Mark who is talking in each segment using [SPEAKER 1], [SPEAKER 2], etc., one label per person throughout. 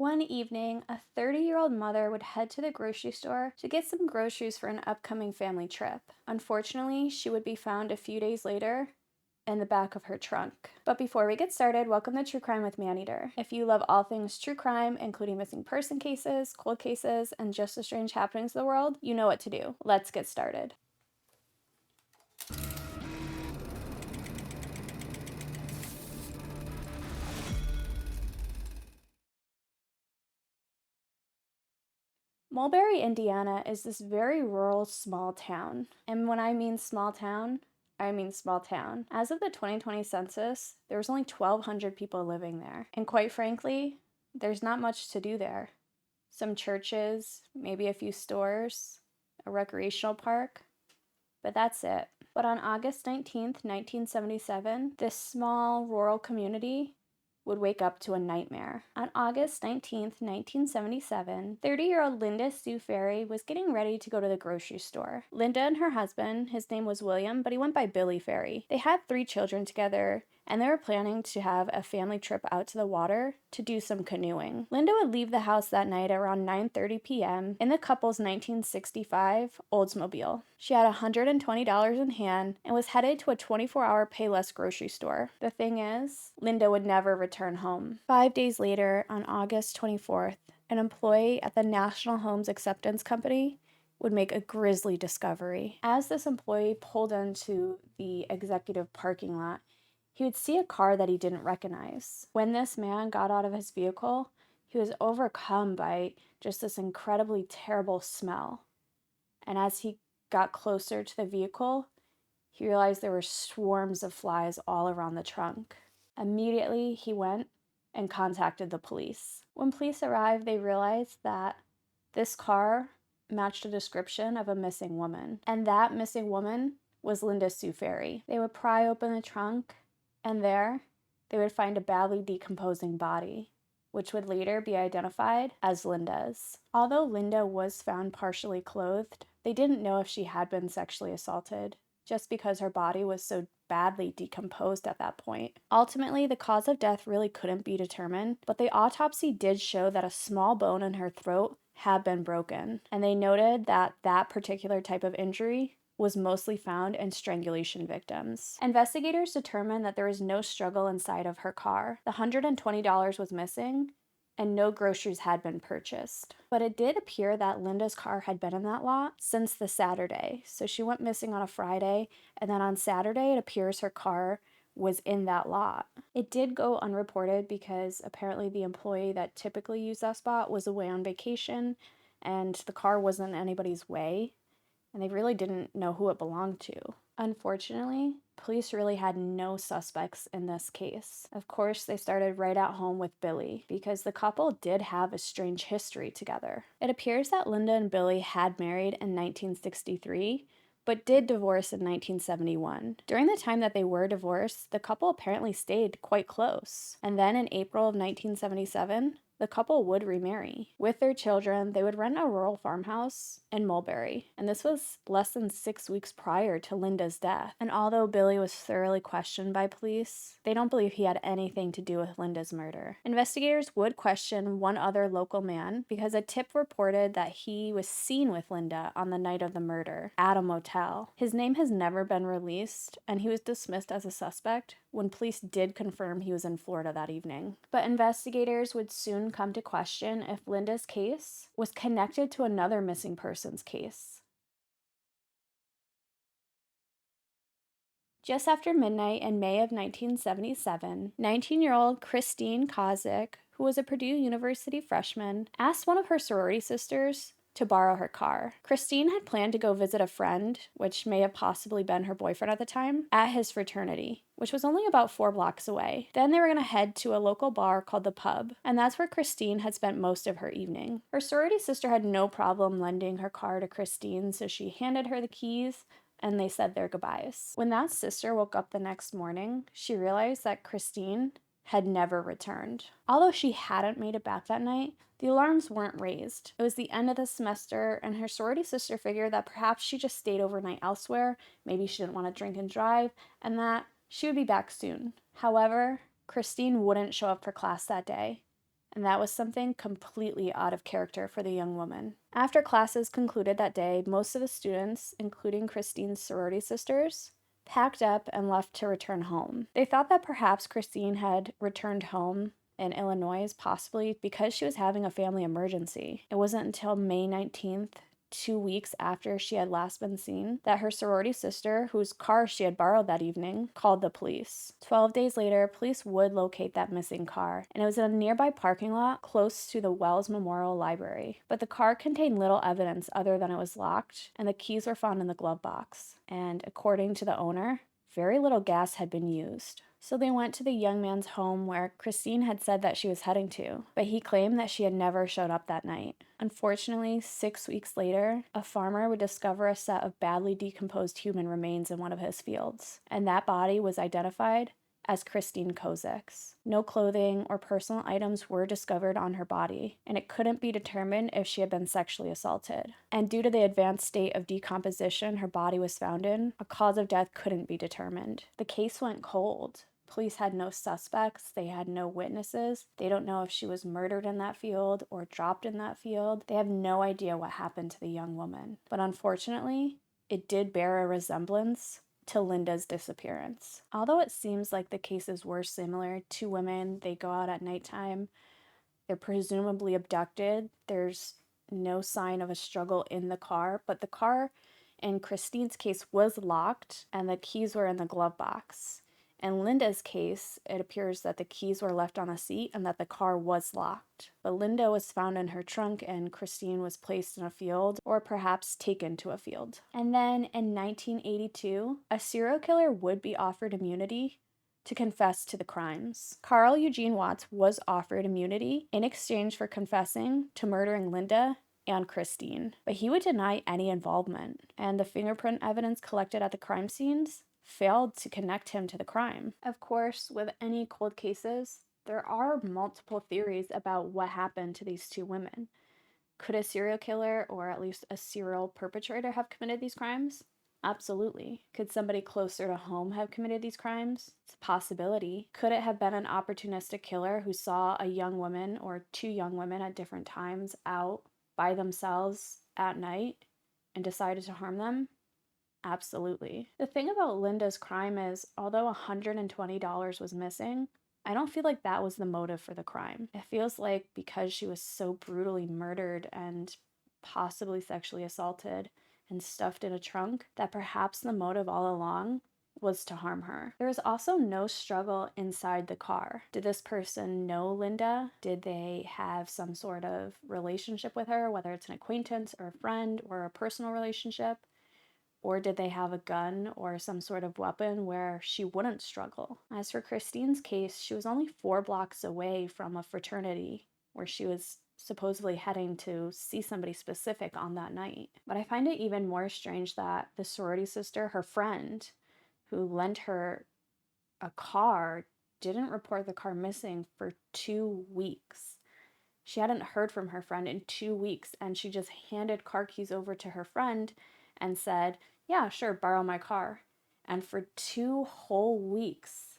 [SPEAKER 1] One evening, a 30-year-old mother would head to the grocery store to get some groceries for an upcoming family trip. Unfortunately, she would be found a few days later in the back of her trunk. But before we get started, welcome to True Crime with Maneater. If you love all things true crime, including missing person cases, cold cases, and just the strange happenings of the world, you know what to do. Let's get started. Mulberry, Indiana is this very rural small town. And when I mean small town, I mean small town. As of the 2020 census, there was only 1,200 people living there. And quite frankly, there's not much to do there. Some churches, maybe a few stores, a recreational park, but that's it. But on August 19th, 1977, this small rural community would wake up to a nightmare. On August 19th, 1977, 30-year-old Linda Sue Ferry was getting ready to go to the grocery store. Linda and her husband, his name was William, but he went by Billy Ferry. They had 3 children together, and they were planning to have a family trip out to the water to do some canoeing. Linda would leave the house that night around 9:30 p.m. in the couple's 1965 Oldsmobile. She had $120 in hand and was headed to a 24-hour Payless grocery store. The thing is, Linda would never return home. 5 days later, on August 24th, an employee at the National Homes Acceptance Company would make a grisly discovery. As this employee pulled into the executive parking lot, he would see a car that he didn't recognize. When this man got out of his vehicle, he was overcome by just this incredibly terrible smell. And as he got closer to the vehicle, he realized there were swarms of flies all around the trunk. Immediately, he went and contacted the police. When police arrived, they realized that this car matched a description of a missing woman. And that missing woman was Linda Sue Ferry. They would pry open the trunk, and there, they would find a badly decomposing body, which would later be identified as Linda's. Although Linda was found partially clothed, they didn't know if she had been sexually assaulted, just because her body was so badly decomposed at that point. Ultimately, the cause of death really couldn't be determined, but the autopsy did show that a small bone in her throat had been broken, and they noted that that particular type of injury was mostly found in strangulation victims. Investigators determined that there was no struggle inside of her car. The $120 was missing, and no groceries had been purchased. But it did appear that Linda's car had been in that lot since the Saturday. So she went missing on a Friday, and then on Saturday, it appears her car was in that lot. It did go unreported because apparently the employee that typically used that spot was away on vacation, and the car wasn't anybody's way, and they really didn't know who it belonged to. Unfortunately, police really had no suspects in this case. Of course, they started right at home with Billy, because the couple did have a strange history together. It appears that Linda and Billy had married in 1963, but did divorce in 1971. During the time that they were divorced, the couple apparently stayed quite close. And then in April of 1977, the couple would remarry. With their children, they would rent a rural farmhouse in Mulberry, and this was less than 6 weeks prior to Linda's death. And although Billy was thoroughly questioned by police, they don't believe he had anything to do with Linda's murder. Investigators would question one other local man because a tip reported that he was seen with Linda on the night of the murder at a motel. His name has never been released, and he was dismissed as a suspect when police did confirm he was in Florida that evening. But investigators would soon come to question if Linda's case was connected to another missing person's case. Just after midnight in May of 1977, 19-year-old Kristine Kozik, who was a Purdue University freshman, asked one of her sorority sisters to borrow her car. Kristine had planned to go visit a friend, which may have possibly been her boyfriend at the time, at his fraternity, which was only about 4 blocks away. Then they were going to head to a local bar called The Pub, and that's where Kristine had spent most of her evening. Her sorority sister had no problem lending her car to Kristine, so she handed her the keys, and they said their goodbyes. When that sister woke up the next morning, she realized that Kristine had never returned. Although she hadn't made it back that night, the alarms weren't raised. It was the end of the semester, and her sorority sister figured that perhaps she just stayed overnight elsewhere, maybe she didn't want to drink and drive, and that she would be back soon. However, Kristine wouldn't show up for class that day, and that was something completely out of character for the young woman. After classes concluded that day, most of the students, including Kristine's sorority sisters, packed up and left to return home. They thought that perhaps Kristine had returned home in Illinois, possibly because she was having a family emergency. It wasn't until May 19th, 2 weeks after she had last been seen, that her sorority sister, whose car she had borrowed that evening, called the police. 12 days later, police would locate that missing car, and it was in a nearby parking lot close to the Wells Memorial Library. But the car contained little evidence other than it was locked, and the keys were found in the glove box. And according to the owner, very little gas had been used. So they went to the young man's home where Kristine had said that she was heading to, but he claimed that she had never showed up that night. Unfortunately, 6 weeks later, a farmer would discover a set of badly decomposed human remains in one of his fields, and that body was identified as Kristine Kozik's. No clothing or personal items were discovered on her body, and it couldn't be determined if she had been sexually assaulted. And due to the advanced state of decomposition her body was found in, a cause of death couldn't be determined. The case went cold. Police had no suspects, they had no witnesses, they don't know if she was murdered in that field or dropped in that field. They have no idea what happened to the young woman. But unfortunately, it did bear a resemblance to Linda's disappearance. Although it seems like the cases were similar, two women, they go out at nighttime, they're presumably abducted, there's no sign of a struggle in the car, but the car in Kristine's case was locked and the keys were in the glove box. In Linda's case, it appears that the keys were left on the seat and that the car was locked. But Linda was found in her trunk and Kristine was placed in a field or perhaps taken to a field. And then in 1982, a serial killer would be offered immunity to confess to the crimes. Carl Eugene Watts was offered immunity in exchange for confessing to murdering Linda and Kristine, but he would deny any involvement, and the fingerprint evidence collected at the crime scenes failed to connect him to the crime. Of course, with any cold cases, there are multiple theories about what happened to these two women. Could a serial killer or at least a serial perpetrator have committed these crimes? Absolutely. Could somebody closer to home have committed these crimes? It's a possibility. Could it have been an opportunistic killer who saw a young woman or two young women at different times out by themselves at night and decided to harm them? Absolutely. The thing about Linda's crime is, although $120 was missing, I don't feel like that was the motive for the crime. It feels like because she was so brutally murdered and possibly sexually assaulted and stuffed in a trunk, that perhaps the motive all along was to harm her. There was also no struggle inside the car. Did this person know Linda? Did they have some sort of relationship with her, whether it's an acquaintance or a friend or a personal relationship? Or did they have a gun or some sort of weapon where she wouldn't struggle? As for Kristine's case, she was only 4 blocks away from a fraternity where she was supposedly heading to see somebody specific on that night. But I find it even more strange that the sorority sister, her friend, who lent her a car, didn't report the car missing for 2 weeks. She hadn't heard from her friend in 2 weeks, and she just handed car keys over to her friend and said, yeah, sure, borrow my car. And for 2 whole weeks,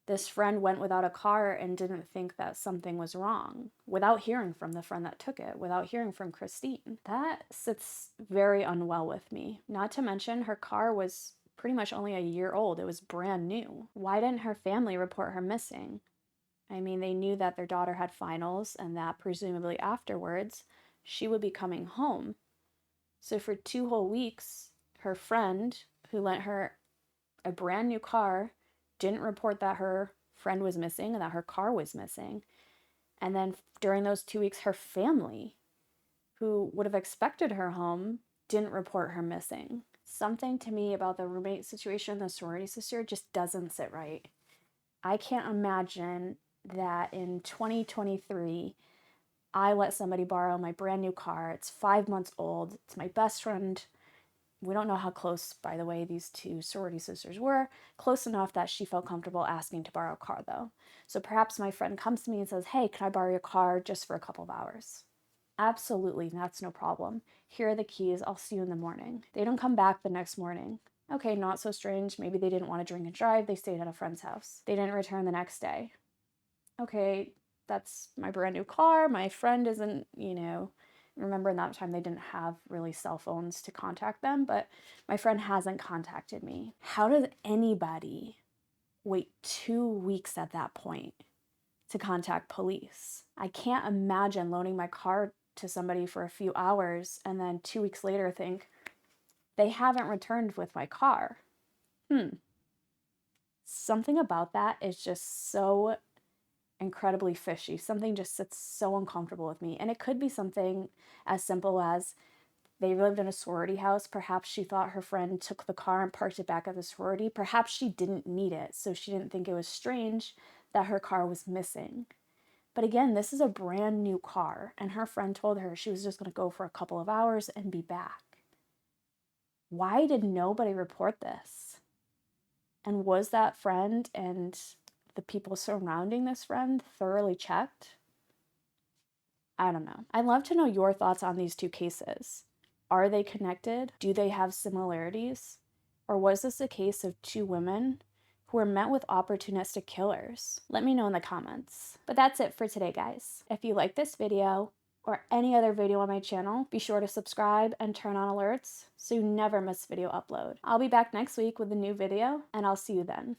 [SPEAKER 1] this friend went without a car and didn't think that something was wrong, without hearing from the friend that took it, without hearing from Kristine. That sits very unwell with me. Not to mention, her car was pretty much only a year old. It was brand new. Why didn't her family report her missing? I mean, they knew that their daughter had finals and that presumably afterwards she would be coming home. So for 2 whole weeks, her friend, who lent her a brand new car, didn't report that her friend was missing and that her car was missing. And then during those 2 weeks, her family, who would have expected her home, didn't report her missing. Something to me about the roommate situation, the sorority sister, just doesn't sit right. I can't imagine that in 2023, I let somebody borrow my brand new car. It's 5 months old. It's my best friend. We don't know how close, by the way, these two sorority sisters were. Close enough that she felt comfortable asking to borrow a car, though. So perhaps my friend comes to me and says, hey, can I borrow your car just for a couple of hours? Absolutely, that's no problem. Here are the keys. I'll see you in the morning. They don't come back the next morning. Okay, not so strange. Maybe they didn't want to drink and drive. They stayed at a friend's house. They didn't return the next day. Okay, that's my brand new car. My friend isn't, remember in that time they didn't have really cell phones to contact them, but my friend hasn't contacted me. How does anybody wait 2 weeks at that point to contact police? I can't imagine loaning my car to somebody for a few hours and then 2 weeks later think they haven't returned with my car. Something about that is just so incredibly fishy. Something just sits so uncomfortable with me. And it could be something as simple as they lived in a sorority house. Perhaps she thought her friend took the car and parked it back at the sorority. Perhaps she didn't need it, so she didn't think it was strange that her car was missing. But again, this is a brand new car, and her friend told her she was just going to go for a couple of hours and be back. Why did nobody report this? And was that friend and the people surrounding this friend thoroughly checked? I don't know. I'd love to know your thoughts on these two cases. Are they connected? Do they have similarities? Or was this a case of two women who were met with opportunistic killers? Let me know in the comments. But that's it for today, guys. If you like this video or any other video on my channel, be sure to subscribe and turn on alerts so you never miss video upload. I'll be back next week with a new video, and I'll see you then.